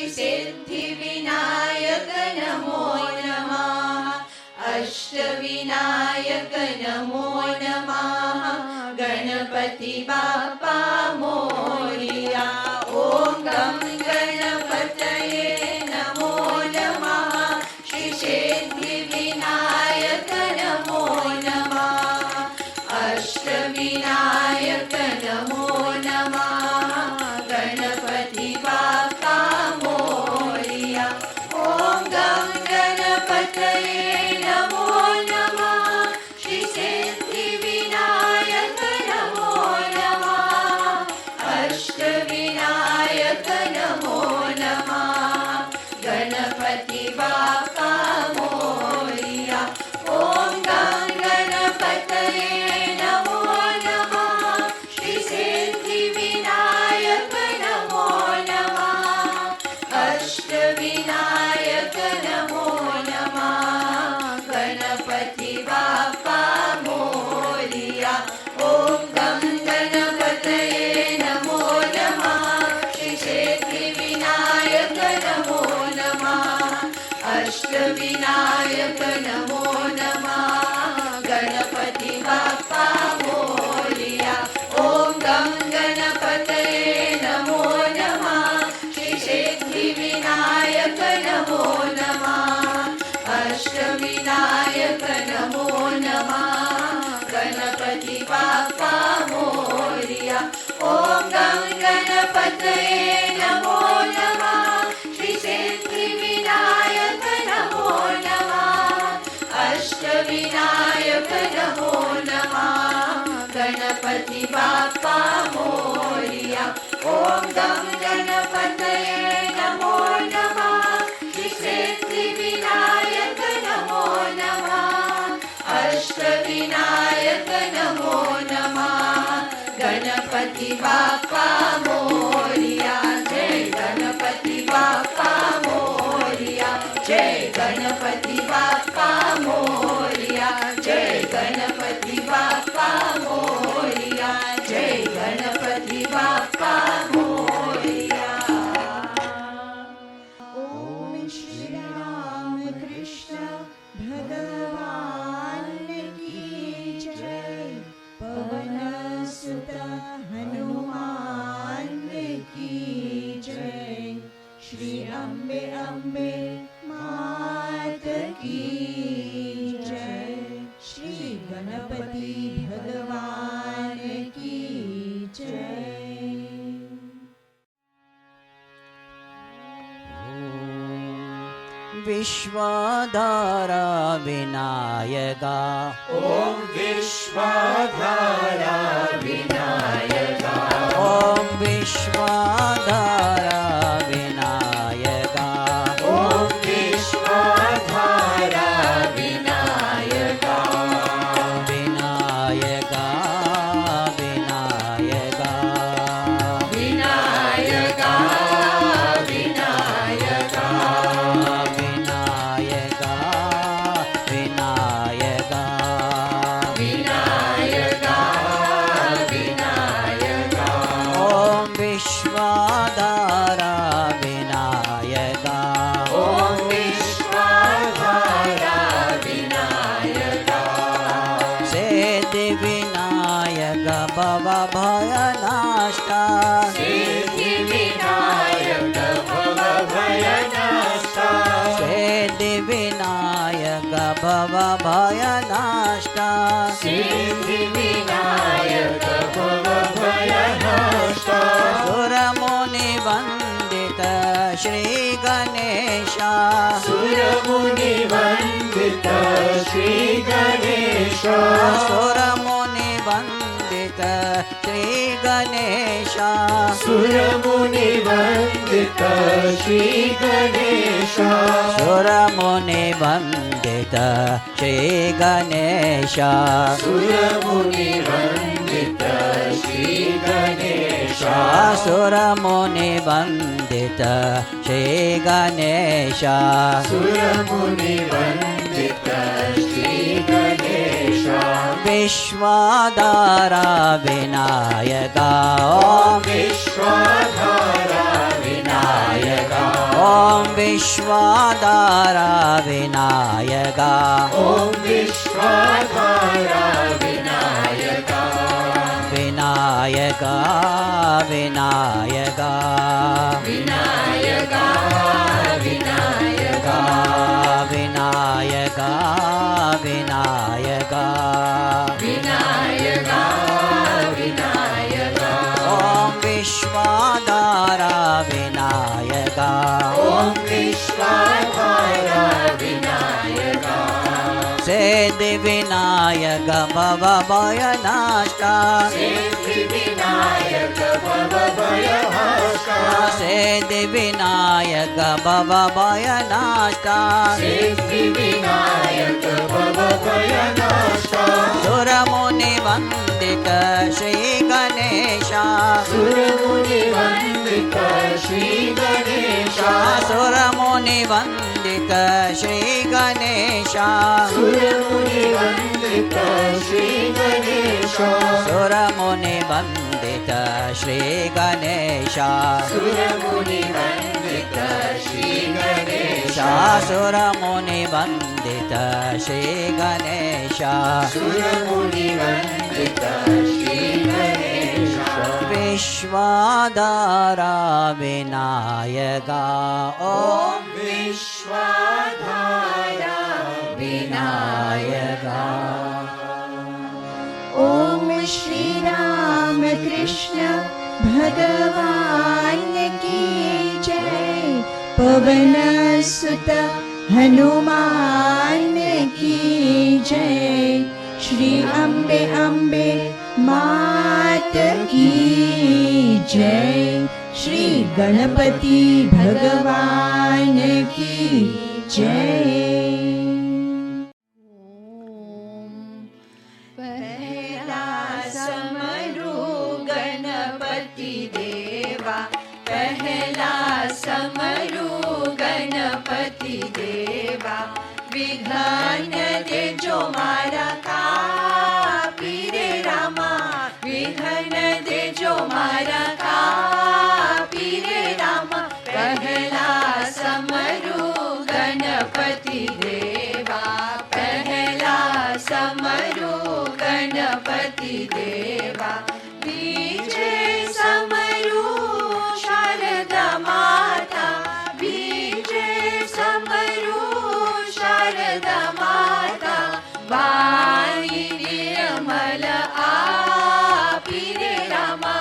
सिद्धिविनायक नमो नमः। अष्टविनायक नमो नमः। गणपति बाप्पा मोरया। ओम गं गणपतये नमो नमः। श्री सिद्धिविनायक नमो नमः। अष्टविनायक नमो नमः। गणपति बाप्पा मोरया। ओम गं गणपतये नमो नमः। श्री सिद्धिविनायक नमो नमः। अष्टविनायक नमो नमः। गणपति बाप्पा मोरया। ओम गं गणपतये नमो नमः। श्री सिद्धिविनायक नमो नमः। अष्टविनायक नमो नमः। गणपति बाप्पा मोरया। ओम गं गणपतये नमो नमः। श्री सिद्धिविनायक नमो नमः। अष्टविनायक नमो नमः। गणपति बाप्पा मोरया। ओम गं गणपतये नमो नमः। श्री सिद्धिविनायक नमो नमः। अष्टविनायक नमो नमः। गणपति बाप्पा मोरया। ओम गं गणपतये नमो नमः। श्री सिद्धिविनायक नमो नमः। अष्टविनायक नमो नमः। गणपति बाप्पा मोरया। ओम गं गणपतये नमो नमः। श्री सिद्धिविनायक नमो नमः। अष्टविनायक नमो नमः। गणपति बाप्पा मोरया। जय गणपति बाप्पा मोरया। जय गणपति बाप्पा मोरया। जय गणपति बाप्पा मोरया। जय गणपति बाप्पा मोरया। ओम श्री राम कृष्ण भगवान की जय। पवन सुत हनुमान की जय। श्री अम्बे अम्बे मात की जय। श्री गणपति भगवान की जय। विश्वाधारा विनायका। ओम विश्वाधारा विनायका। ओम विश्वाधारा विनायका। ओम विश्वाधारा विनायका। विनायका विनायका विनायका विनायका। विनायका विनायका विनायका विनायका। ओम विश्वाधारा विनायका। ओम विश्वाधारा विनायका। सिद्धिविनायक भव भयनाशा। सिद्धिविनायक भव भयनाशा। सिद्धिविनायक भव भयनाशा। सिद्धिविनायक भव भयनाशा। सुरमुनि वन्दित श्री गणेशा। सुरमुनि वन्दित श्री गणेशा। सुरमुनि वन्दित श्री गणेशा। सुरमुनि वन्दित श्री गणेशा। सुरमुनि वन्दित श्री गणेशा। सुरमुनि वन्दित श्री गणेशा। सुरमुनि वन्दित श्री गणेशा। सुरमुनि वन्दित श्री गणेशा। विश्वाधारा विनायका। ओम विश्वाधारा विनायका। ॐ विश्वाधारा विनायका ॐ विश्वाधारा विनायका विनायका विनायका विनायका विनायका विनायका विनायका विनायका विनायका ॐ विश्वाधारा विनायका ॐ विश्वाधारा विनायका सिद्धि विनायक भवभयनाशा सिद्धि विनायक भवभयनाशा सिद्धि विनायक भवभयनाशा सिद्धि विनायक भवभयनाशा सुरमुनि वन्दित श्री गणेशा सुरमुनि वन्दित श्री गणेशा सुरमुनि वन्दित श्री गणेशा सुरमुनि वन्दित श्री गणेशा सुरमुनि वन्दित श्री गणेशा सुरमुनि वन्दित श्री गणेशा सुरमुनि वन्दित श्री गणेशा सुरमुनि वन्दित श्री गणेशा विश्वाधारा विनायका ॐ विश्वाधारा विनायका ओम श्री राम कृष्ण भगवान की जय। पवन सुत हनुमान की जय। श्री अम्बे अम्बे मात की जय। श्री गणपति भगवान की जय। पहला समरू गणपति देवा पहला समरू गणपति देवा विघ्न दे जो मारा का पीरे रामा विघ्न दे जो मारा का पीरे रामा पहला समरू गणपति देवा पहला समरू गणपति देवा बीजे समरू शारदा माता बीजे समरू शारदा माता वाणी निर्मल पीरे रामा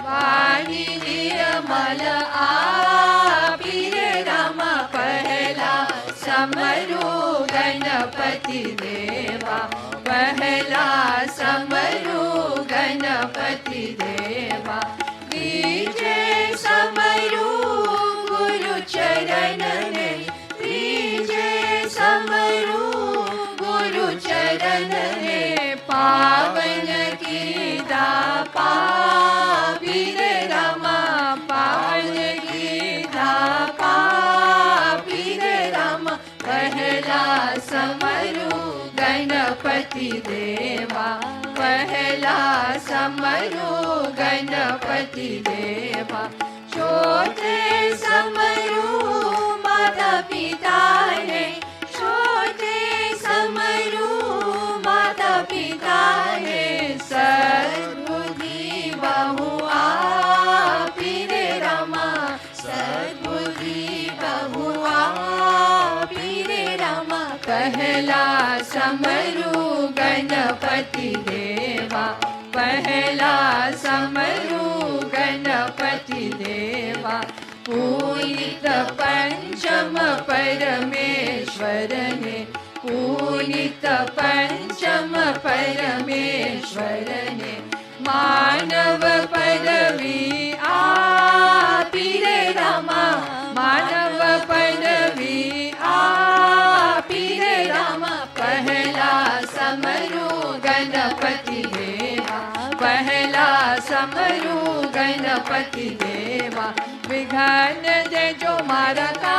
वाणी निर्मल पीरे रामा पहला समरू गणपति देवा पहला समरू गणपति देवा बीजे समरू गुरु चरण में बीजे समरू गुरु चरण में पावन की दापा पीरे रामा पावन की दापा पीरे रामा पहला समरू गणपति देवा पहला समरू गणपति देवा छोटे समरू माता पिता है छोटे समरू माता पिता है सद्बुद्धि बहुआ पीरे रामा सद्बुद्धि बहुआ पीरे रामा पहला समरू गणपति देवा पहला समरू गणपति देवा पूजित पंचम परमेश्वर ने पूजित पंचम परमेश्वर ने मानव पदवी पीरे रामा मानव पदवी पीरे रामा पहला समरू गणपति देवा पहला समरू गणपति देवा विघ्न दे जो मारा का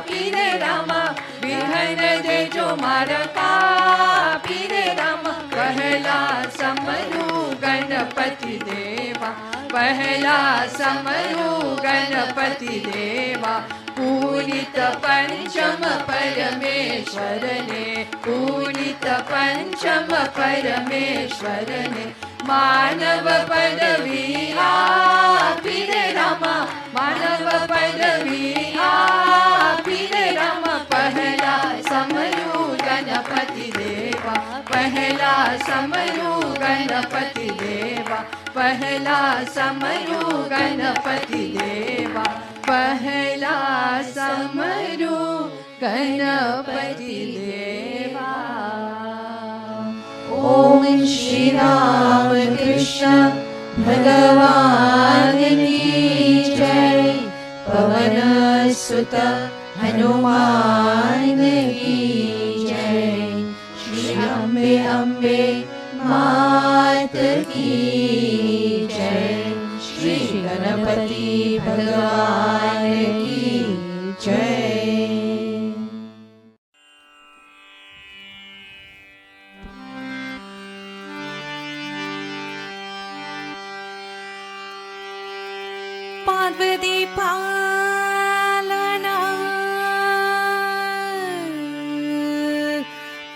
पीरे रामा विघ्न दे जो मारा का पीरे रामा पहला समरू गणपति देवा पहला समरू गणपति देवा पूरित पंचम परमेश्वरने पूरित पंचम परमेश्वरने मानव पदवी आपीने रामा मानव पदवी आपीने रामा पहला समरू गणपति देवा पहला समरू गणपति देवा पहला समरू गणपति देवा पहला समरू गणपति देवा। ओम श्री राम कृष्ण भगवान की जय। पवन सुत हनुमान की जय। श्री अम्बे अम्बे मात की जय। श्री गणपति भगवान की जय। पार्वती पालना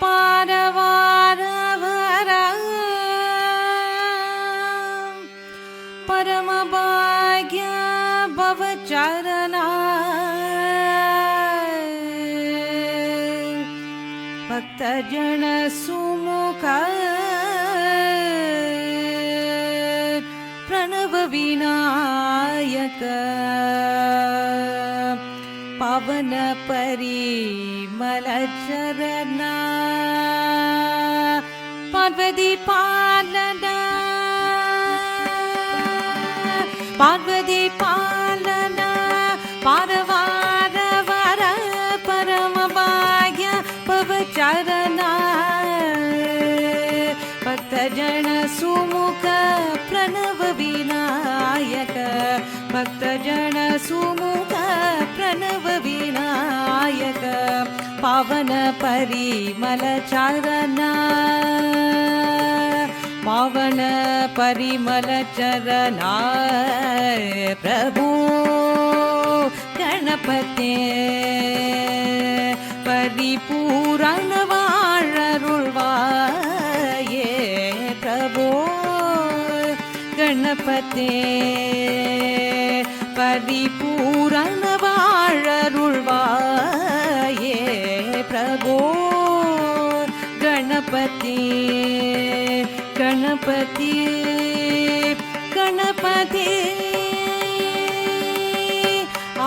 पारवार भरा परम भाग्य भवचरणा भक्तजन सुमुख प्रणव विनायक पावन परिमल चरणा पार्वती पालना पार्वती पालना पारवार वर परम भाग्य भवचरणा भक्तजन सुमुख प्रणव विनायक भक्तजन सुमुख प्रणव विनायक पावन परिमल चरणा पावन परिमल चरणा प्रभु गणपते परिपूर्ण वाळरुळ्वाये प्रभु गणपते परिपूर्ण वाळरुळ्वाये प्रभु गणपति गणपति गणपति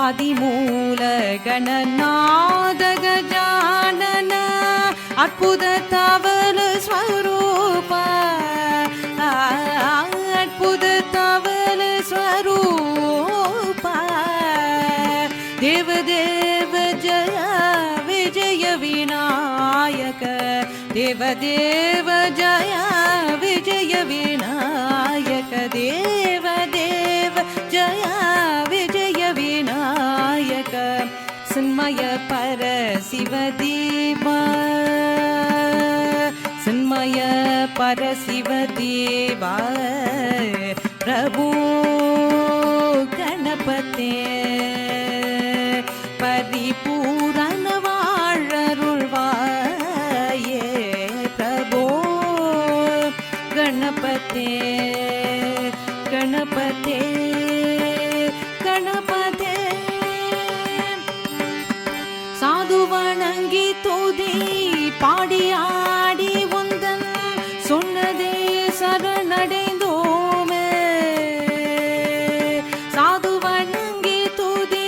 आदिमूल गणनाद गजानन अद्भुत तवल स्वरूप अद्भुत तवल स्वरूप देव देव जय विजय विनायक देव देव जय विजय विनायक देव देव जय विजय विनायक सन्मय पर शिव देवा सन्मय पर शिव देवा प्रभु गणपते परिपूर्ण वाळरुळ्वाये प्रभु गणपते गणपते गणपते साधु वणंगी तुதி பாடி ஆடி உந்தன் சொன்னதே சரணடைந்தோமே சாது வணங்கி துதி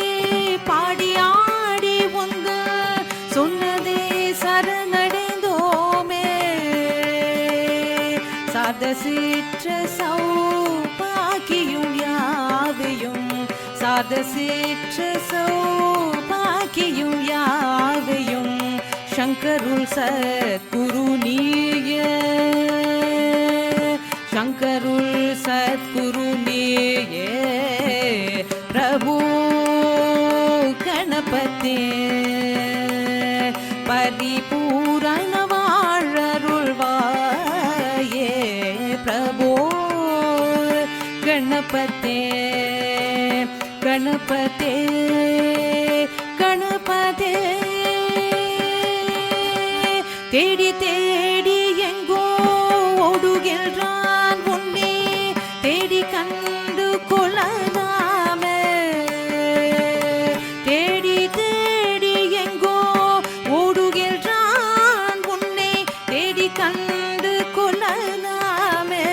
பாடி ஆடி உந்தன் சொன்னதே சரணடைந்தோமே சாத சிற்ற சௌபாக்கியும் யாவையும் சாத சிற்ற சௌபாக்கியும் யாவையும் शंकरुल सद्गुरु नीये शंकरुल सद्गुरु नीये प्रभु गणपते परिपूर्ण वाळरुळ्वाये प्रभु गणपते गणपते தேடி தேடி எங்கோ ஓடுகின்றான் உன்னை தேடி கண்டு கொள்ளலாமே தேடி தேடி எங்கோ ஓடுகின்றான் உன்னை தேடி கண்டு கொள்ளலாமே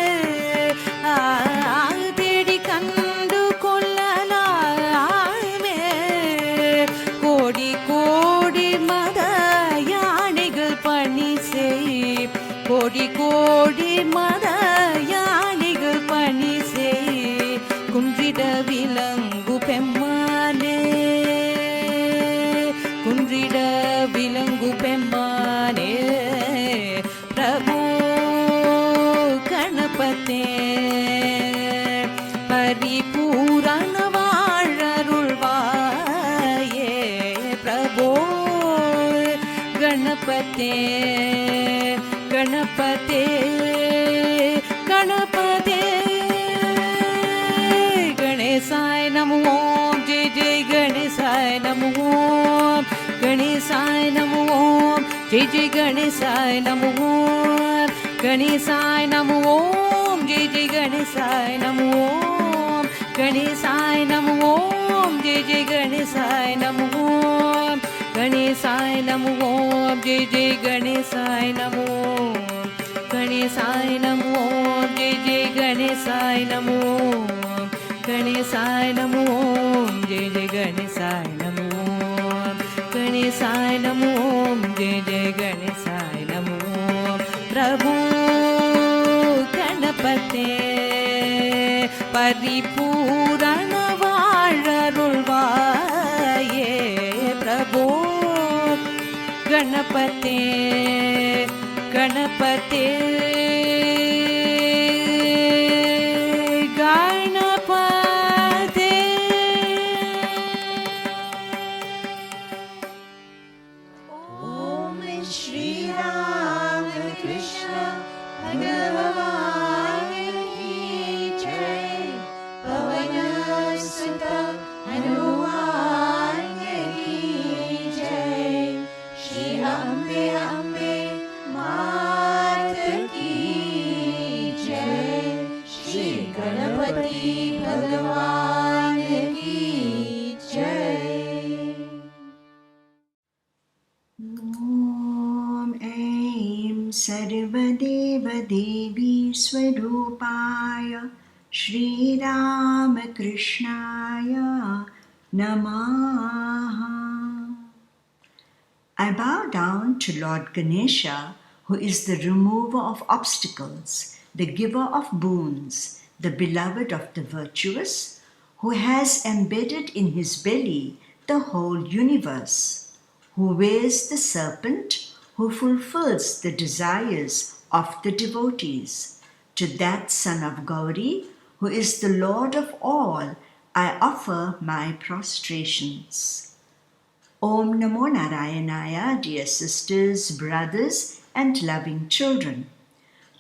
தேடி கண்டு கொள்ளலாமே கோடி கோடி மத யானைகள் பணி செய் கோடி கோடி மத யானைகள் பணி செய் குன்றிட விலங்கு பெம்மானே குன்றிட விலங்கு பெம்மானே பிரபு கணபதே பரிபூரண வாழருள்வாயே பிரபோ गणपते गणपते गणपते गणेशाय नमो ओम जय जय गणेशाय नमो ओम गणेशाय नमो ओम जय जय गणेशाय नमो ओम गणेशाय नमो ओम जय जय गणेशाय नमो ओम गणेशाय नमो ओम जय जय गणेशाय नमो ओम गणेशाय नमो ओम जय जय गणेशाय नमो गणेशाय नमो ओम जय जय गणेशाय नमो गणेशाय नमो ओम जय जय गणेशाय नमो गणेशाय नमो ओम जय जय गणेशाय नमो प्रभु गणपते परिपूर्ण वाழருள்வாயே प्रभु गणपते गणपते गणपते ॐ श्री राम कृष्ण भगवान की जय पवन सुत हनुमान की जय श्री अम्बे अम्बे मात की जय श्री गणपति भगवान की जय ॐ ऐं सर्वदेवदेवी स्वरूपाय श्रीरामकृष्णाय नमः. I bow down to Lord Ganesha, who is the remover of obstacles, the giver of boons, the beloved of the virtuous, who has embedded in his belly the whole universe, who wears the serpent, who fulfills the desires of the devotees. To that son of Gauri, who is the Lord of all, I offer my prostrations. Om Namo Narayanaya, dear sisters, brothers, and loving children.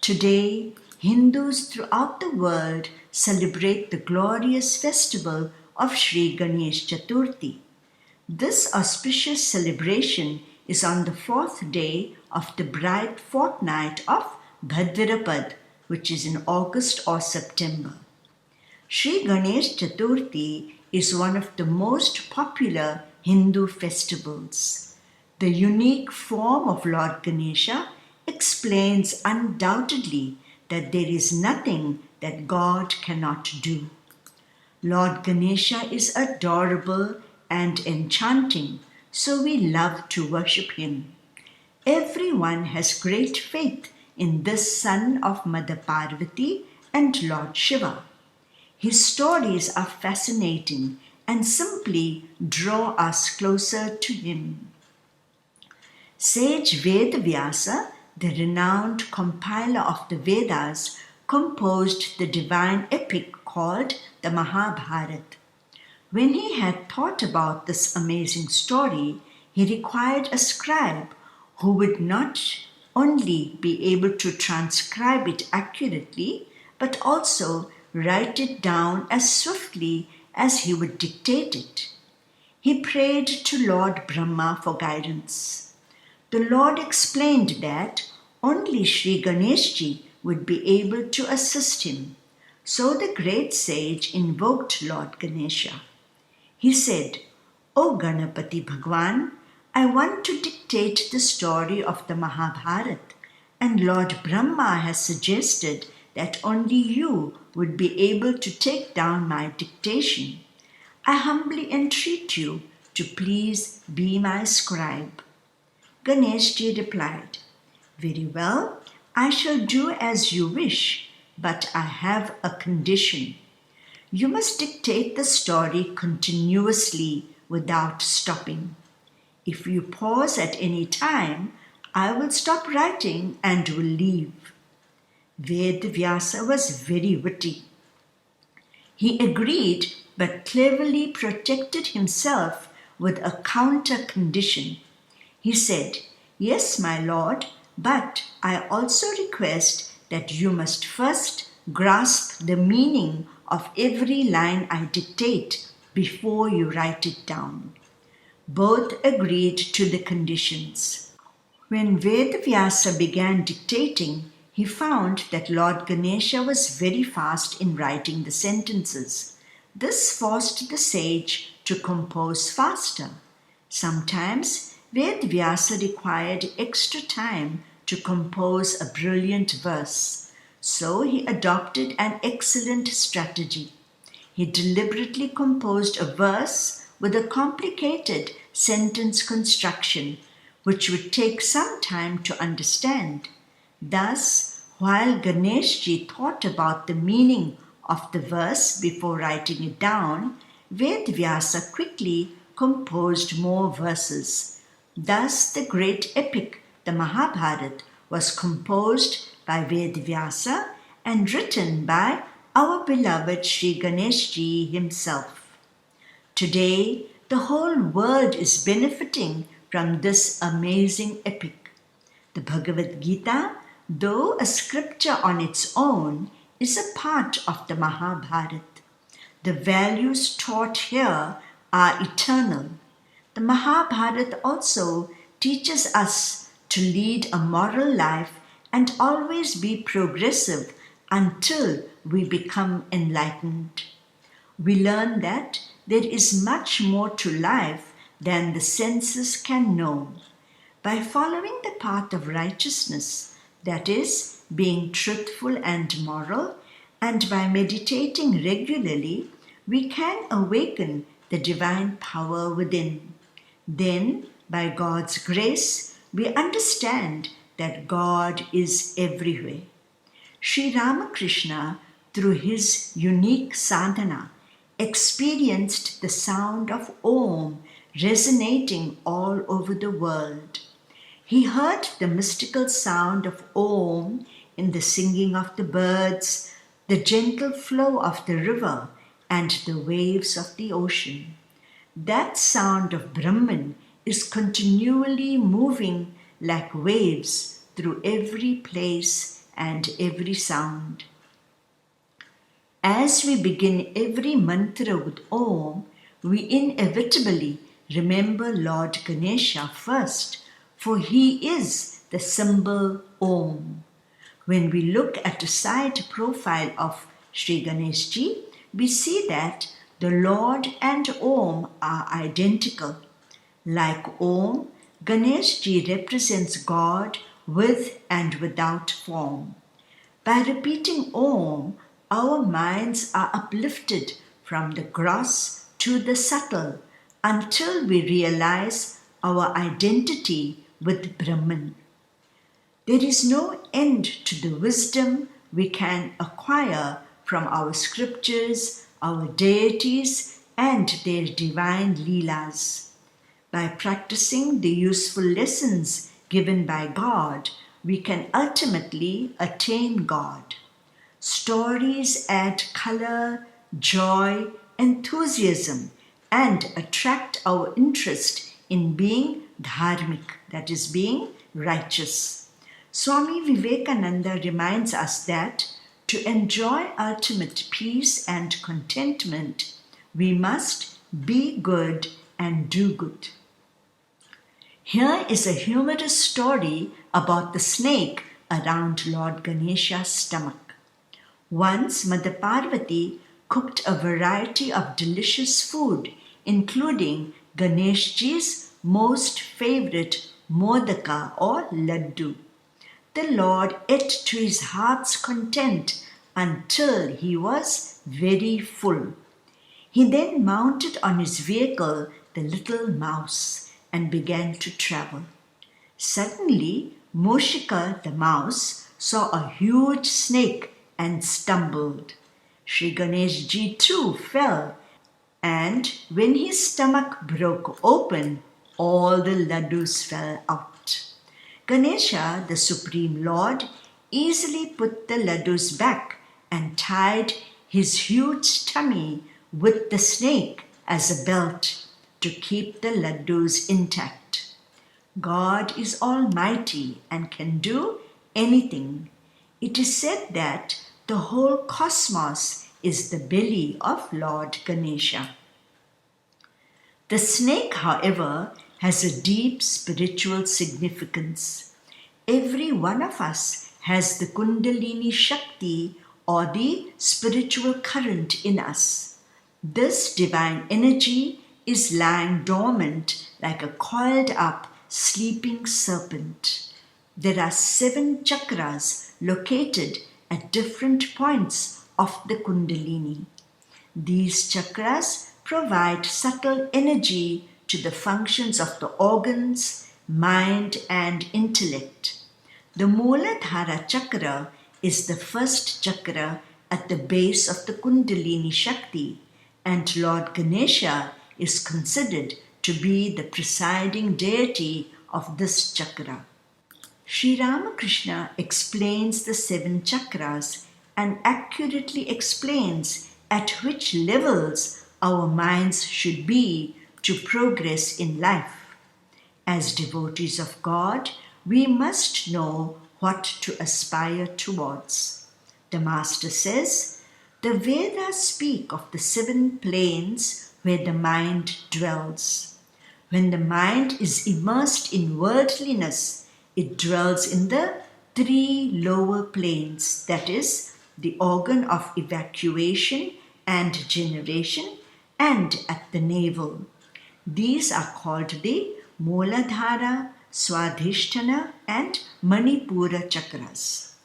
Today, Hindus throughout the world celebrate the glorious festival of Sri Ganesh Chaturthi. This auspicious celebration is on the 4th day of the bright fortnight of Bhadrapad, which is in August or September. Sri Ganesh Chaturthi is one of the most popular Hindu festivals. The unique form of Lord Ganesha explains undoubtedly that there is nothing that God cannot do. Lord Ganesha is adorable and enchanting, so we love to worship him. Everyone has great faith in this son of Mother Parvati and Lord Shiva. His stories are fascinating and simply draw us closer to him. Sage Vedvyasa, the renowned compiler of the Vedas, composed the divine epic called the Mahabharata. When he had thought about this amazing story, he required a scribe who would not only be able to transcribe it accurately, but also write it down as swiftly as he would dictate it. He prayed to Lord Brahma for guidance. The Lord explained that only Sri Ganeshji would be able to assist him. So the great sage invoked Lord Ganesha. He said, "O Ganapati Bhagwan, I want to dictate the story of the Mahabharata, and Lord Brahma has suggested that only you would be able to take down my dictation. I humbly entreat you to please be my scribe." Ganeshji replied, "Very well, I shall do as you wish, but I have a condition. You must dictate the story continuously without stopping. If you pause at any time, I will stop writing and will leave." Vedvyasa was very witty. He agreed, but cleverly protected himself with a counter condition. He said, "Yes, my lord, but I also request that you must first grasp the meaning of every line I dictate before you write it down." Both agreed to the conditions. When Vedvyasa began dictating, he found that Lord Ganesha was very fast in writing the sentences. This forced the sage to compose faster. Sometimes Vedvyasa required extra time to compose a brilliant verse, so he adopted an excellent strategy. He deliberately composed a verse with a complicated sentence construction, which would take some time to understand. Thus, while Ganeshji thought about the meaning of the verse before writing it down, Vedvyasa quickly composed more verses. Thus, the great epic, the Mahabharata, was composed by Vedvyasa and written by our beloved Sri Ganeshji himself. Today, the whole world is benefiting from this amazing epic. The Bhagavad Gita, though a scripture on its own, is a part of the Mahabharata. The values taught here are eternal. The Mahabharata also teaches us to lead a moral life and always be progressive until we become enlightened. We learn that there is much more to life than the senses can know. By following the path of righteousness, that is, being truthful and moral, and by meditating regularly, we can awaken the divine power within. Then, by God's grace, we understand that God is everywhere. Sri Ramakrishna, through his unique sadhana, experienced the sound of Om resonating all over the world. He heard the mystical sound of Om in the singing of the birds, the gentle flow of the river, and the waves of the ocean. That sound of Brahman is continually moving like waves through every place and every sound. As we begin every mantra with Om, we inevitably remember Lord Ganesha first, for he is the symbol Om. When we look at the side profile of Sri Ganeshji, we see that the Lord and Om are identical. Like Om, Ganeshji represents God with and without form. By repeating Om, our minds are uplifted from the gross to the subtle until we realize our identity with Brahman. There is no end to the wisdom we can acquire from our scriptures, our deities, and their divine leelas. By practicing the useful lessons given by God, we can ultimately attain God. Stories add color, joy, enthusiasm, and attract our interest in being dharmic, that is, being righteous. Swami Vivekananda reminds us that to enjoy ultimate peace and contentment, we must be good and do good. Here is a humorous story about the snake around Lord Ganesha's stomach. Once Mother Parvati cooked a variety of delicious food, including Ganeshji's most favorite modaka or laddu. The Lord ate to his heart's content until he was very full. He then mounted on his vehicle the little mouse and began to travel. Suddenly, Moshika the mouse saw a huge snake and stumbled. Sri Ganeshji too fell, and when his stomach broke open, all the laddus fell out. Ganesha, the Supreme Lord, easily put the laddus back and tied his huge tummy with the snake as a belt to keep the laddus intact. God is almighty and can do anything. It is said that the whole cosmos is the belly of Lord Ganesha. The snake, however, has a deep spiritual significance. Every one of us has the Kundalini Shakti or the spiritual current in us. This divine energy is lying dormant like a coiled up sleeping serpent. There are 7 chakras located at different points of the Kundalini. These chakras provide subtle energy to the functions of the organs, mind, and intellect. The Mooladhara chakra is the first chakra at the base of the Kundalini Shakti, and Lord Ganesha is considered to be the presiding deity of this chakra. Sri Ramakrishna explains the 7 chakras and accurately explains at which levels our minds should be to progress in life. As devotees of God, we must know what to aspire towards. The Master says, the Vedas speak of the 7 planes where the mind dwells. When the mind is immersed in worldliness, it dwells in the 3 lower planes, that is, the organ of evacuation and generation, and at the navel. These are called the Mooladhara, Swadhisthana, and Manipura chakras.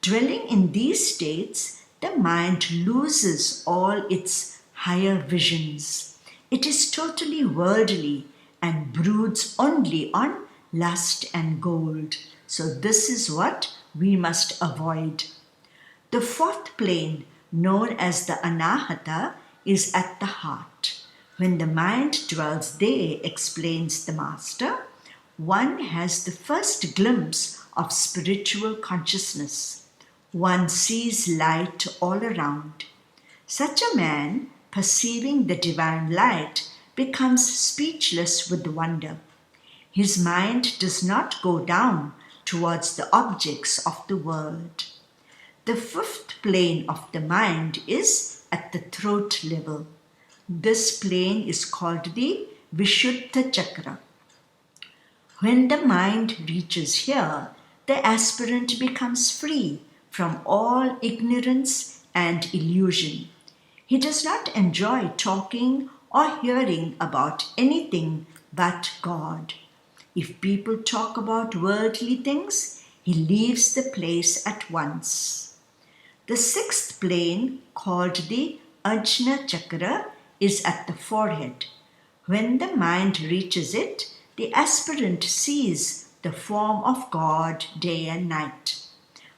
Dwelling in these states, the mind loses all its higher visions. It is totally worldly and broods only on lust and gold. So this is what we must avoid. The 4th plane, known as the Anahata, is at the heart. When the mind dwells there, explains the Master, one has the first glimpse of spiritual consciousness. One sees light all around. Such a man, perceiving the divine light, becomes speechless with wonder. His mind does not go down towards the objects of the world. The 5th plane of the mind is at the throat level. This plane is called the Vishuddha Chakra. When the mind reaches here, the aspirant becomes free from all ignorance and illusion. He does not enjoy talking or hearing about anything but God. If people talk about worldly things, he leaves the place at once. The 6th plane, called the Ajna Chakra, is at the forehead. When the mind reaches it, the aspirant sees the form of God day and night.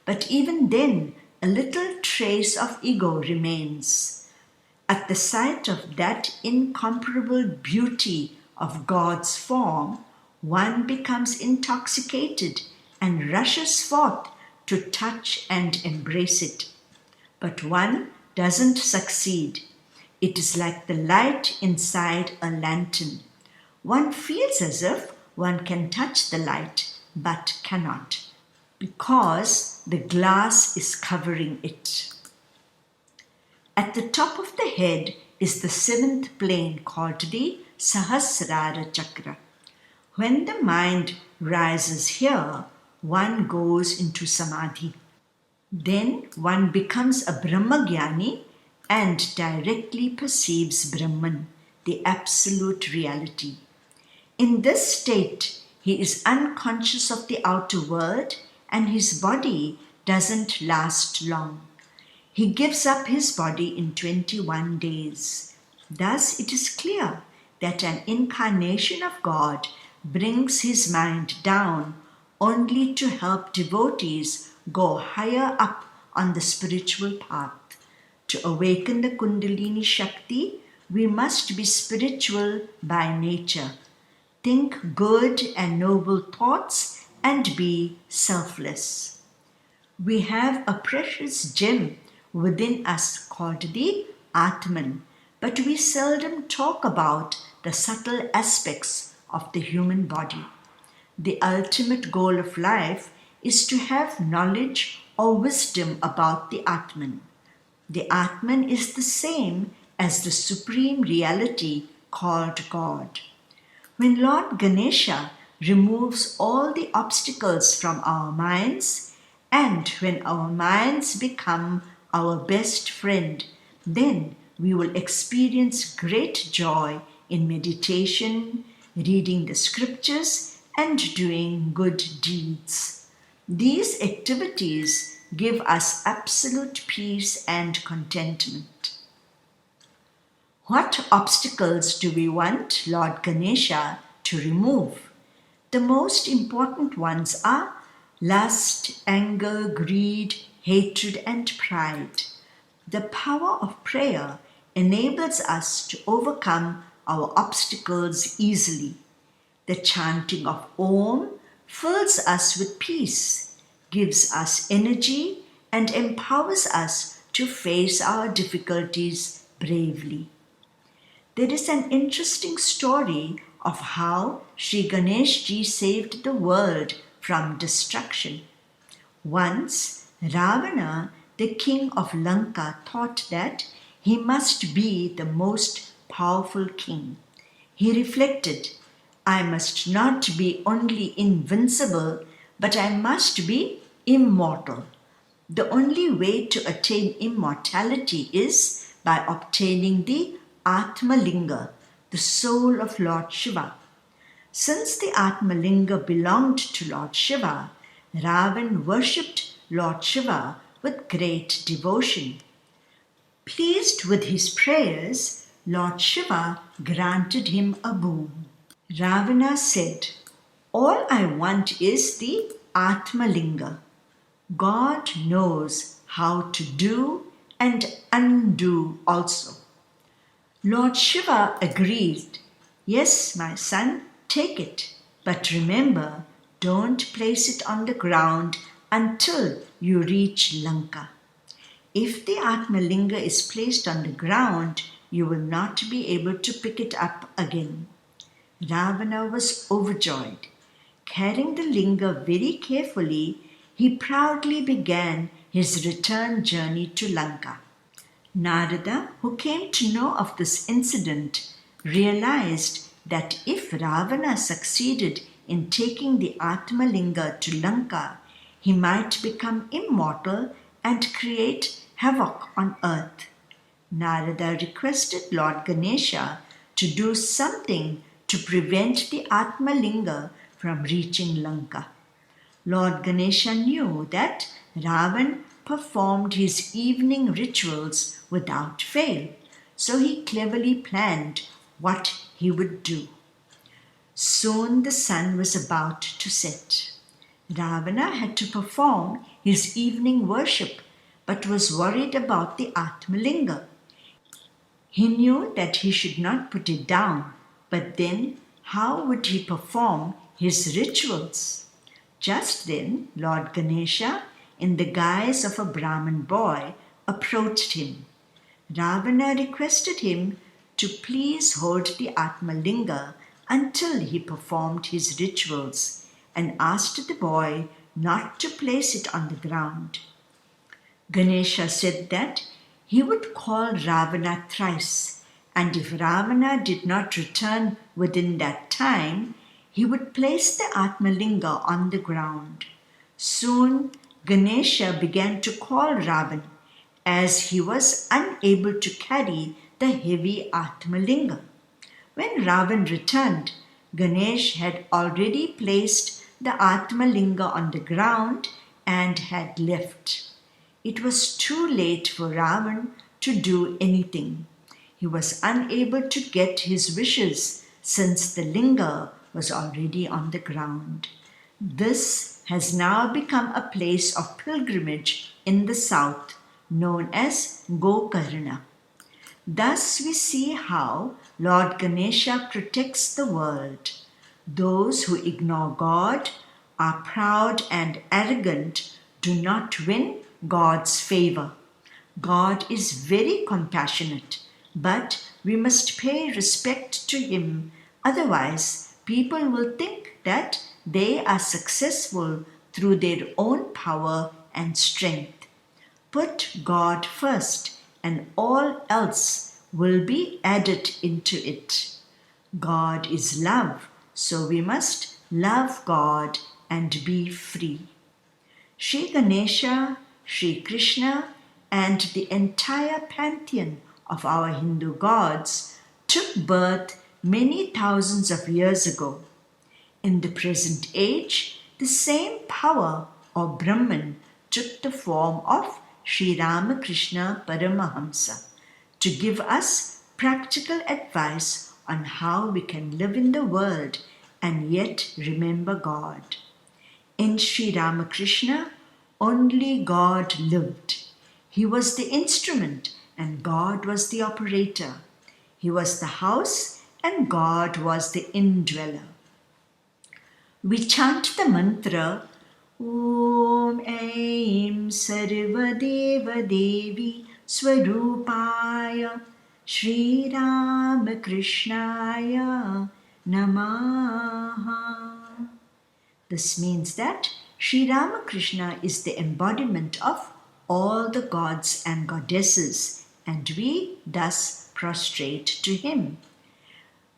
But even then, a little trace of ego remains. At the sight of that incomparable beauty of God's form, one becomes intoxicated and rushes forth to touch and embrace it. But one doesn't succeed. It is like the light inside a lantern. One feels as if one can touch the light, but cannot, because the glass is covering it. At the top of the head is the 7th plane, called the Sahasrara Chakra. When the mind rises here, one goes into samadhi. Then one becomes a Brahmagyani and directly perceives Brahman, the absolute reality. In this state, he is unconscious of the outer world and his body doesn't last long. He gives up his body in 21 days. Thus, it is clear that an incarnation of God brings his mind down only to help devotees go higher up on the spiritual path. To awaken the Kundalini Shakti, we must be spiritual by nature. Think good and noble thoughts and be selfless. We have a precious gem within us called the Atman, but we seldom talk about the subtle aspects of the human body. The ultimate goal of life is to have knowledge or wisdom about the Atman. The Atman is the same as the supreme reality called God. When Lord Ganesha removes all the obstacles from our minds, and when our minds become our best friend, then we will experience great joy in meditation, reading the scriptures, and doing good deeds. These activities give us absolute peace and contentment. What obstacles do we want Lord Ganesha to remove? The most important ones are lust, anger, greed, hatred, and pride. The power of prayer enables us to overcome our obstacles easily. The chanting of Om fills us with peace, gives us energy, and empowers us to face our difficulties bravely. There is an interesting story of how Sri Ganesh Ji saved the world from destruction. Once, Ravana, the king of Lanka, thought that he must be the most powerful king. He reflected, I must not be only invincible, but I must be immortal. The only way to attain immortality is by obtaining the Atmalinga, the soul of Lord Shiva. Since the Atmalinga belonged to Lord Shiva, Ravan worshipped Lord Shiva with great devotion. Pleased with his prayers, Lord Shiva granted him a boon. Ravana said, all I want is the Atmalinga. God knows how to do and undo also. Lord Shiva agreed, yes, my son, take it, but remember, don't place it on the ground until you reach Lanka. If the Atmalinga is placed on the ground, you will not be able to pick it up again. Ravana was overjoyed. Carrying the linga very carefully, he proudly began his return journey to Lanka. Narada, who came to know of this incident, realized that if Ravana succeeded in taking the Atmalinga to Lanka, he might become immortal and create havoc on earth. Narada requested Lord Ganesha to do something to prevent the Atmalinga from reaching Lanka. Lord Ganesha knew that Ravan performed his evening rituals without fail, so he cleverly planned what he would do. Soon the sun was about to set. Ravana had to perform his evening worship, but was worried about the Atmalinga. He knew that he should not put it down, but then how would he perform his rituals? Just then, Lord Ganesha, in the guise of a Brahmin boy, approached him. Ravana requested him to please hold the Atmalinga until he performed his rituals and asked the boy not to place it on the ground. Ganesha said that he would call Ravana thrice, and if Ravana did not return within that time, he would place the Atmalinga on the ground. Soon Ganesha began to call Ravan as he was unable to carry the heavy Atmalinga. When Ravan returned, Ganesh had already placed the Atmalinga on the ground and had left. It was too late for Ravan to do anything. He was unable to get his wishes since the linga was already on the ground. This has now become a place of pilgrimage in the south, known as Gokarna. Thus we see how Lord Ganesha protects the world. Those who ignore God, are proud and arrogant, do not win God's favor. God is very compassionate, but we must pay respect to Him, otherwise people will think that they are successful through their own power and strength. Put God first, and all else will be added into it. God is love, so we must love God and be free. Sri Ganesha, Sri Krishna, and the entire pantheon of our Hindu gods took birth many thousands of years ago. In the present age, the same power or Brahman took the form of Sri Ramakrishna Paramahamsa to give us practical advice on how we can live in the world and yet remember God. In Sri Ramakrishna, only God lived. He was the instrument and God was the operator. He was the house and God was the indweller. We chant the mantra Om Aim Sarvadeva Devi Swarupaya Sri Ramakrishnaya Namaha. This means that Sri Ramakrishna is the embodiment of all the gods and goddesses, and we thus prostrate to him.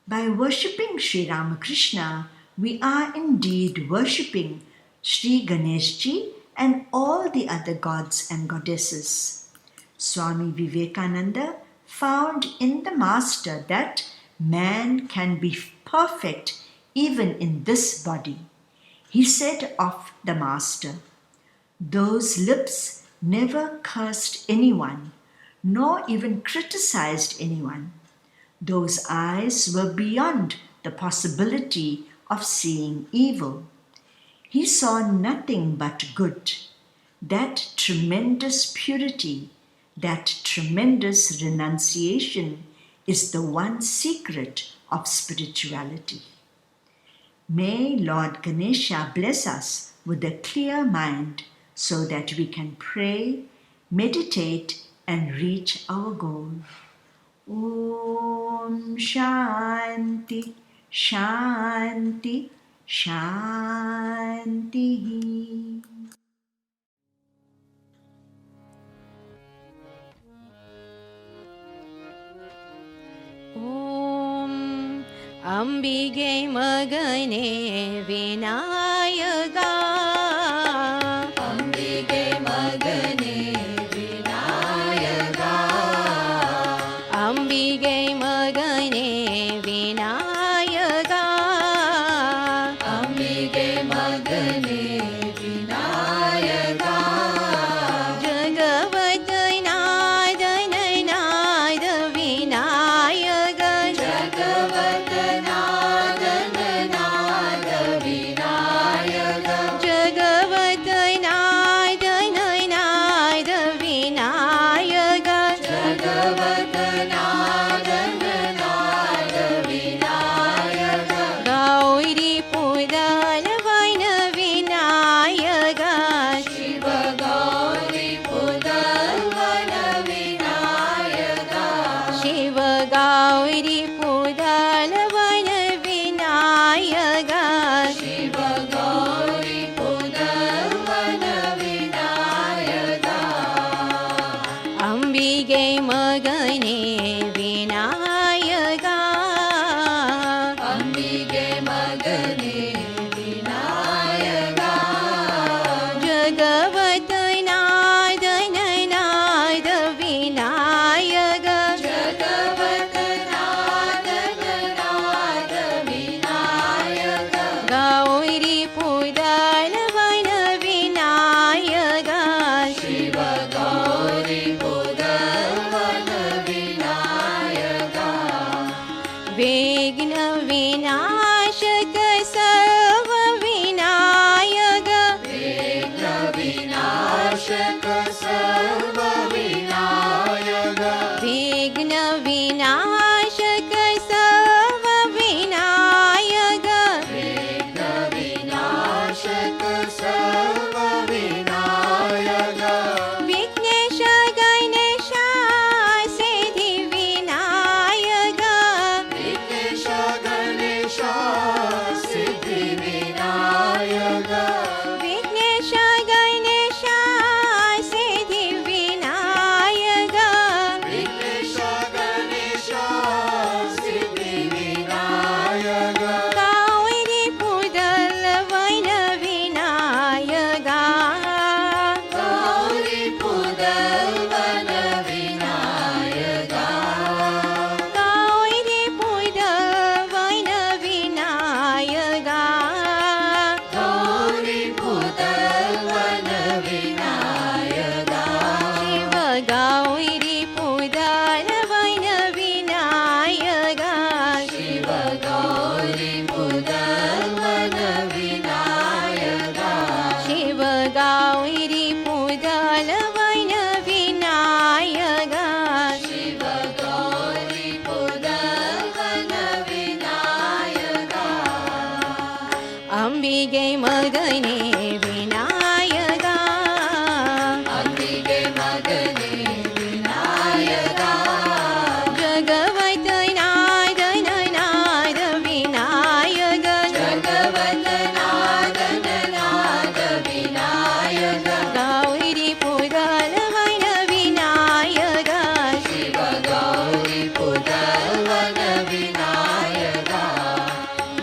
By worshipping Sri Ramakrishna, we are indeed worshipping Sri Ganeshji and all the other gods and goddesses. Swami Vivekananda found in the Master that man can be perfect even in this body. He said of the Master, "Those lips never cursed anyone, nor even criticized anyone. Those eyes were beyond the possibility of seeing evil. He saw nothing but good. That tremendous purity, that tremendous renunciation is the one secret of spirituality." May Lord Ganesha bless us with a clear mind so that we can pray, meditate, and reach our goal. Om Shanti, Shanti, Shanti. Om Ambige Magane Vinayaga Ambige Magane Vinayaga Ambige Magane Vinayaga Ambige Magane Vinayaga Jagavatanadananada Vinayaga Jagavatanadananada Vinayaga मगने Vinayaka अम्बिके मगने Vinayaka जगवत नाद नाद विनायक जगवत नादन नाद विनायक गौरी पुदल वन विनायक शिव गौरी पुदवन विनायका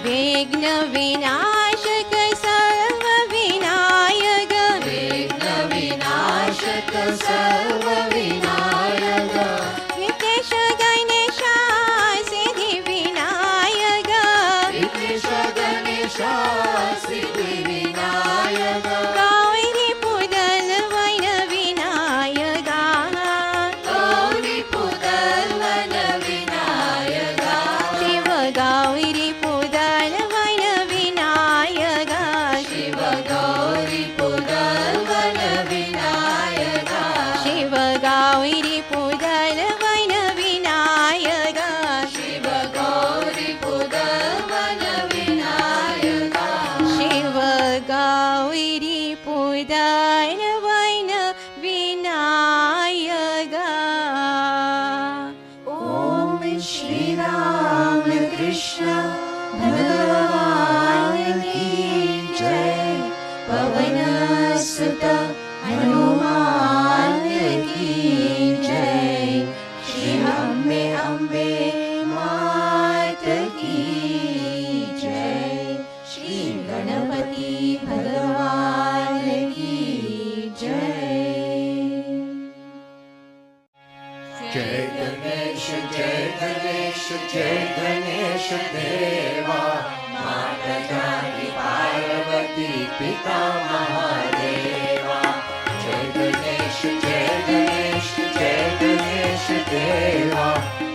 विघ्न विनाशक सर्व विनायक विघ्न विनाशक सर्व विनायक नितेश गणेशा सिद्धि विनायक विघ्नेश गणेशा सिद्धि विनायक गौरी पुदल वन विनायका गौरी पुदवन विनायका शिव गौरी पुदल वन विनायका शिव गौरी पुदवन विनायका शिव गौरी पुदल वन विनायका शिव गौरी पुदवन विनायका शिव गौरी पुदल वन विनायका ओम श्री राम कृष्ण भगवान की जय। पवन सुत हनुमान की जय। श्री अम्बे अम्बे मात की जय। श्री गणपति भगवान की जय। जय गणेश जय गणेश जय गणेश देवा माता जानी पार्वती पिता महादेवा जय गणेश जय गणेश जय गणेश देवा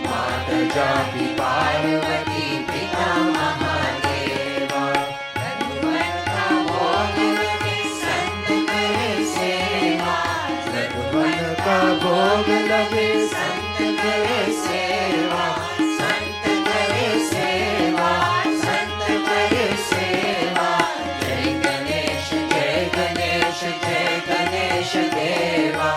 माता जानी पार्वती पिता महादेवा रघुवन का भोग लगे संत करे सेवा रघुवन का भोग लगे संत करे सेवा संत करे सेवा संत करे सेवा जय गणेश जय गणेश जय गणेश देवा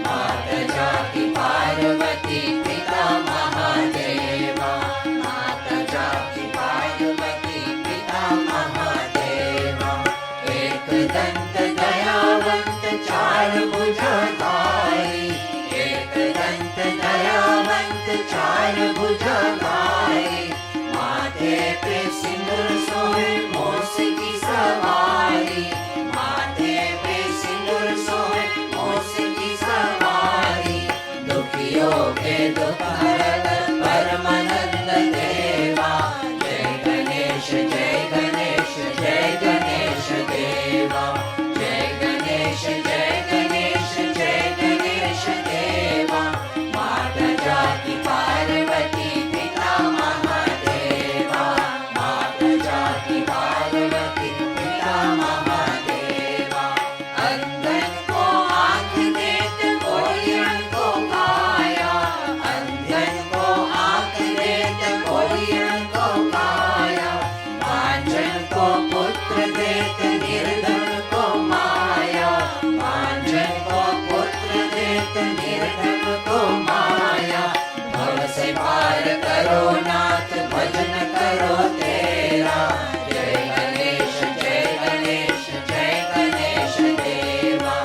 माता जाकी पार्वती पिता महादेवा माता जाकी पार्वती पिता महादेवा एक दंत दयावंत चार भुजधारी एक दंत दयावंत चार भुजधारी माथे पे सिंदूर सोहे मोस की सवारी माथे पे सिंदूर सोहे मोस की सवारी दुखियों के दुख हरत परमानंद देवा जय गणेश जय गणेश जय गणेश देवा जय गणेश जय गणेश जय गणेश देवा माता जाकी पार्वती पिता महादेवा माता जाकी पार्वती पिता महादेवा अंधन को आँख देत कोढ़ियन को काया अंधन को आँख देत कोढ़ियन को काया बांझन को पुत्र देत निर्धन को माया बांझन को पुत्र देत निर्धन को माया भव से पार करो नाथ भजन करो तेरा जय गणेश जय गणेश जय गणेश देवा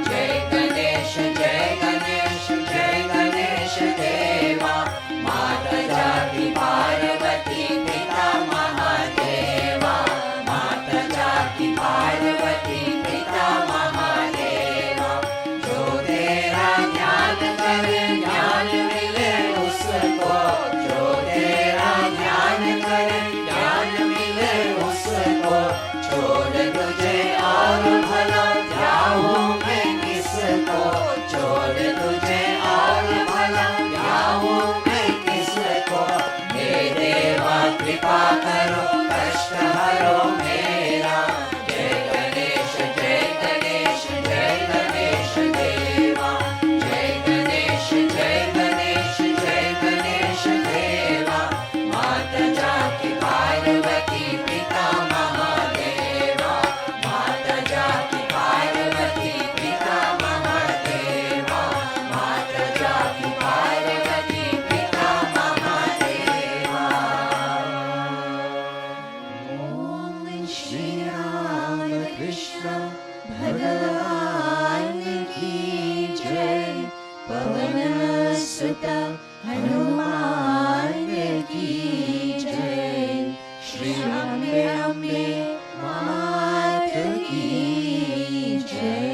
जय गणेश जय गणेश जय गणेश देवा माता जाकी पार्वती पिता महादेवा माता जाकी पार्वती पिता महादेवा जो तेरा ज्ञान करे ज्ञान मिले उसको जो तेरा ज्ञान करे ज्ञान मिले उसको छोड़ तुझे और भला जाऊं मैं किसको छोड़ तुझे और भला जाऊं मैं किसको हे देवा कृपा करो कष्ट हरो मेरा जय गणेश जय गणेश जय गणेश देवा जय गणेश जय गणेश जय गणेश देवा माता जाकी पार्वती पिता महादेवा कृष्ण भगवान की जय। पवन सुत हनुमान की जय। श्री अम्बे अम्बे मात की जय।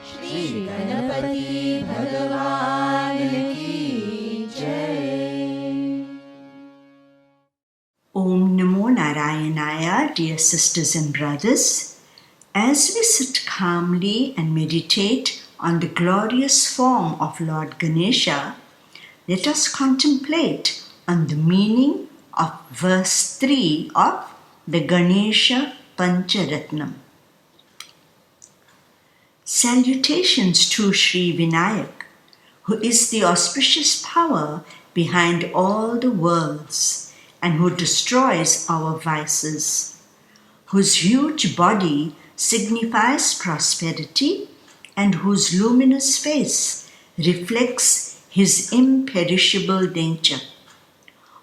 श्री गणपति भगवान की जय। Om Namo Narayanaya, dear sisters and brothers. As we sit calmly and meditate on the glorious form of Lord Ganesha, let us contemplate on the meaning of verse 3 of the Ganesha Pancharatnam. Salutations to Sri Vinayak, who is the auspicious power behind all the worlds and who destroys our vices, whose huge body signifies prosperity and whose luminous face reflects his imperishable nature,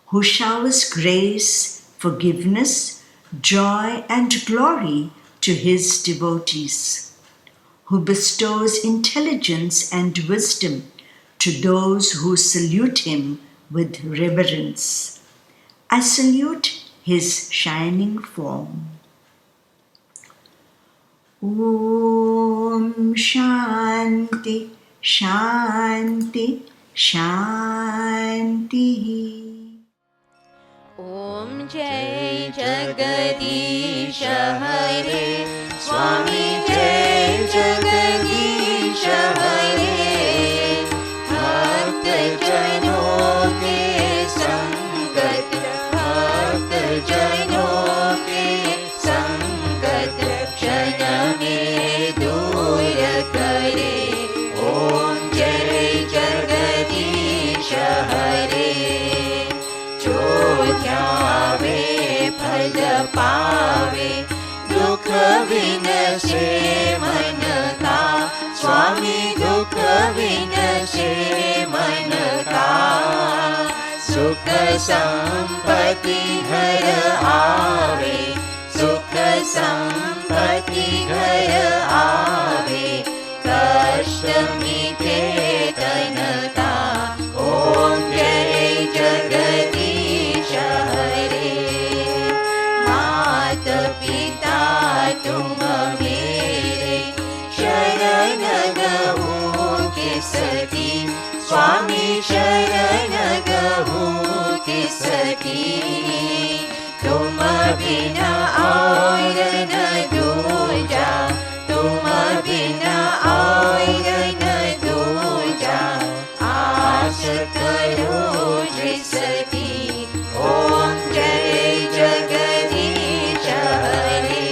who showers grace, forgiveness, joy and glory to his devotees, who bestows intelligence and wisdom to those who salute him with reverence. I salute his shining form. Om Shanti Shanti Shanti. Om Jai Jagadish Hare Swami Jai Jagadish Hare. Bhakt Janon ke sangat, Bhakt Janon ke sangat kshan mein dur kare. Om Jai Jagadish Hare. जो ध्यावे फल पावे, दुख विनशे मन का। स्वामी दुख विनशे मन का। सुख संपत्ति घर आवे, सुख संपत्ति घर आवे। कष्ट मिटे तन का। ओम जय जगदीश हरे। मात पिता तुम मेरे, शरण गहूँ किसकी। स्वामी शरण गहूँ किसकी। तुम बिना और न दूजा, तुम बिना और न दूजा। आस करो जिसकी। ओम जय जगदीश हरे।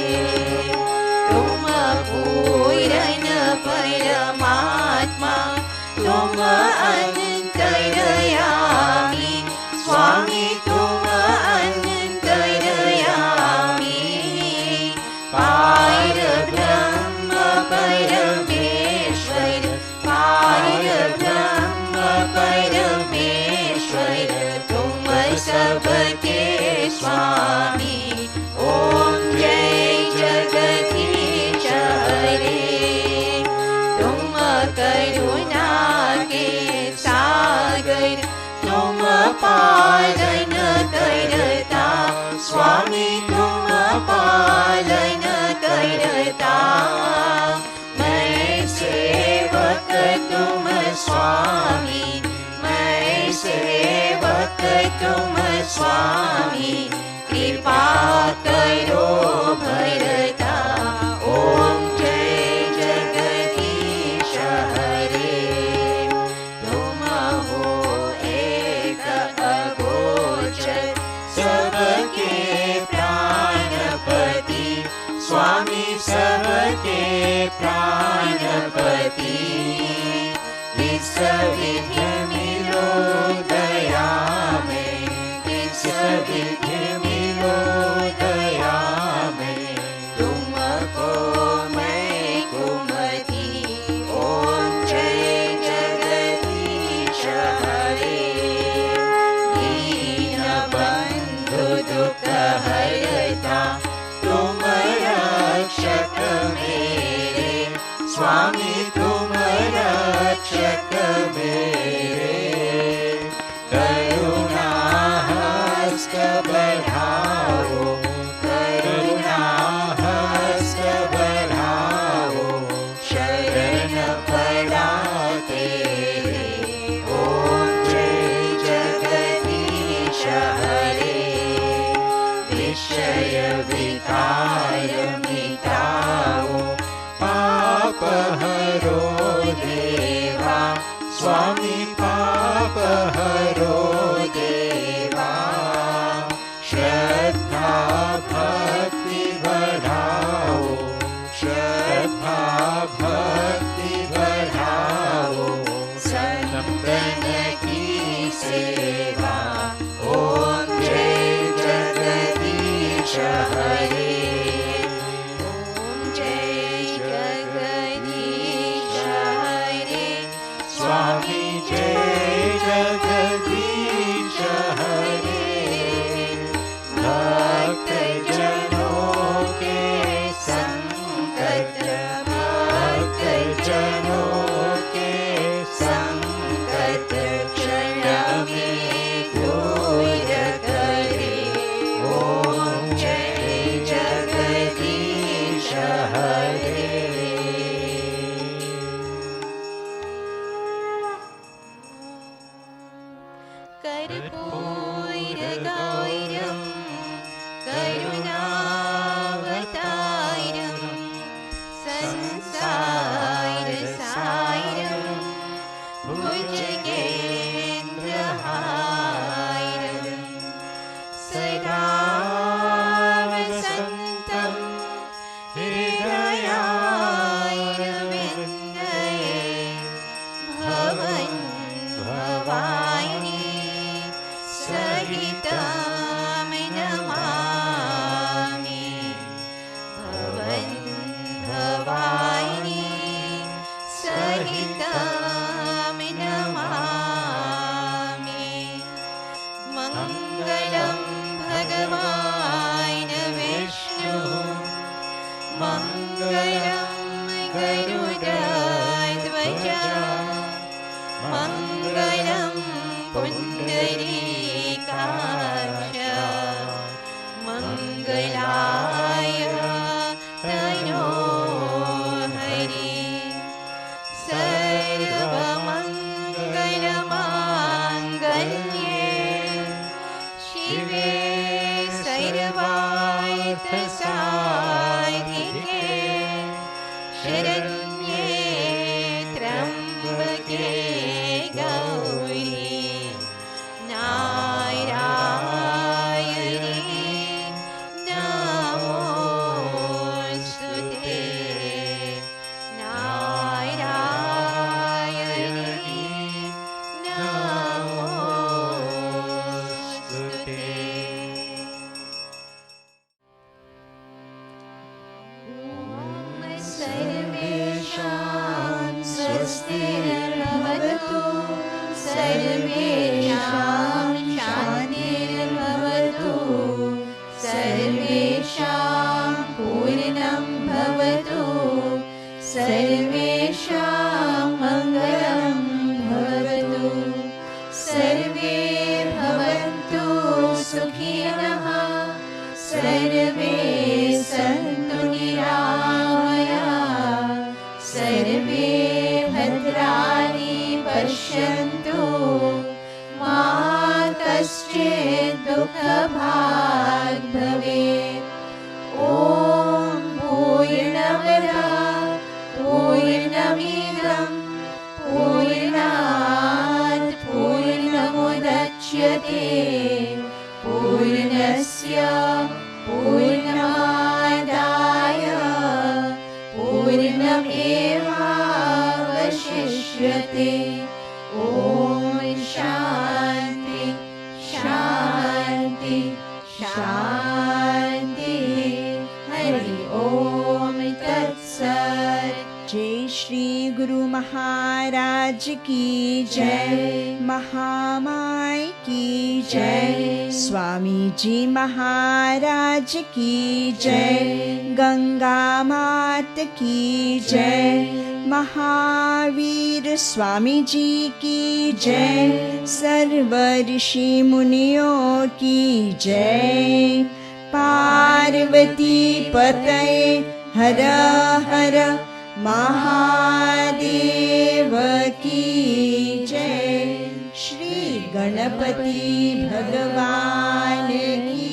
तुम पूर्ण परमात्मा, तुम अंतर्यामी। स्वामी तुम अंतर्यामी। पार ब्रह्म परमेश्वर, पार ब्रह्म परमेश्वर। तुम सबके स्वामी। ओम जय जगदीश हरे। तुम करुणा के सागर, तुम पालन करता। स्वामी तुम पालन करता। मैं सेवक तुम स्वामी, मैं सेवक तुम स्वामी। कृपा करो भरता। ओम जय जगदीश हरे। तुम हो एक अगोचर, सबके प्राणपति। स्वामी सबके प्राणपति। इस विधि मिलो दया में, इस विधि मिलो दया में। तुमको मैं कुमति। ओम जय जगदीश हरे। दीन बंधु दुख हरता, तुम रक्षक में स्वामी तुम रक्षक मेरे, करुणा हस्त बढ़ाओ, करुणा हस्त बढ़ाओ, शरण पड़ा तेरे। ओम जय जगदीश हरे, विषय विकार मिटाओ, पाप हरो देवा, स्वामी पाप हरो देवा, श्रद्धा भक्ति बढ़ाओ, श्रद्धा भक्ति बढ़ाओ, संतन की सेवा। ओम जय जगदीश हरे, स्वामी जय जगदीश हरे, भक्त जनों के संकट, भक्त जनों के संकट क्षण में दूर करे। ओम जय जगदीश हरे। कर्पूरगौरं करुणावतारं संसारसारं भुजगेन्द्रहारं सदा वसन्तं हृदयारविन्दे भवन् भवानी सहितं नमामि, भवन् भवानी सहितं नमामि। मङ्गलं भगवान् विष्णु, मङ्गलं गरुडध्वज, मङ्गलं पुण्डरीकाक्ष, मङ्गलाय तनोहरि। सर्वमङ्गलमाङ्गल्ये शिवे सर्वार्थसाधिके, शरण्ये त्र्यम्बके गौरी नारायणी नमोस्तुते, नारायणी नमोस्तुते। ॐ सर्वेषां स्वस्तिर्भवतु, सर्वेषां शान्तिर्भवतु, सर्वेषां पूर्णं भवतु, सर्वेषां मङ्गलं भवतु, सर्वे भवन्तु सुखिनः, सर्वे सन्तु निरामयाः, सर्वे भद्राणि पश्यन्तु, मा कश्चित् दुःखभाग् भवेत्। ॐ पूर्णमदः पूर्णमिदं पूर्णात् पूर्णमुदच्यते, पूर्णस्य पूर्णमादाय पूर्णमेवावशिष्यते। ॐ शान्ति शान्ति शान्ति। हरि ओम तत्सत्। जय श्री गुरु महाराज की जय, महामाई की जय, स्वामी जी महाराज की जय, गंगा मात की जय, महावीर स्वामी जी की जय, सर्व ऋषि मुनियों की जय। पार्वती पतये हर हर महादेव की जय। श्री गणपति भगवान की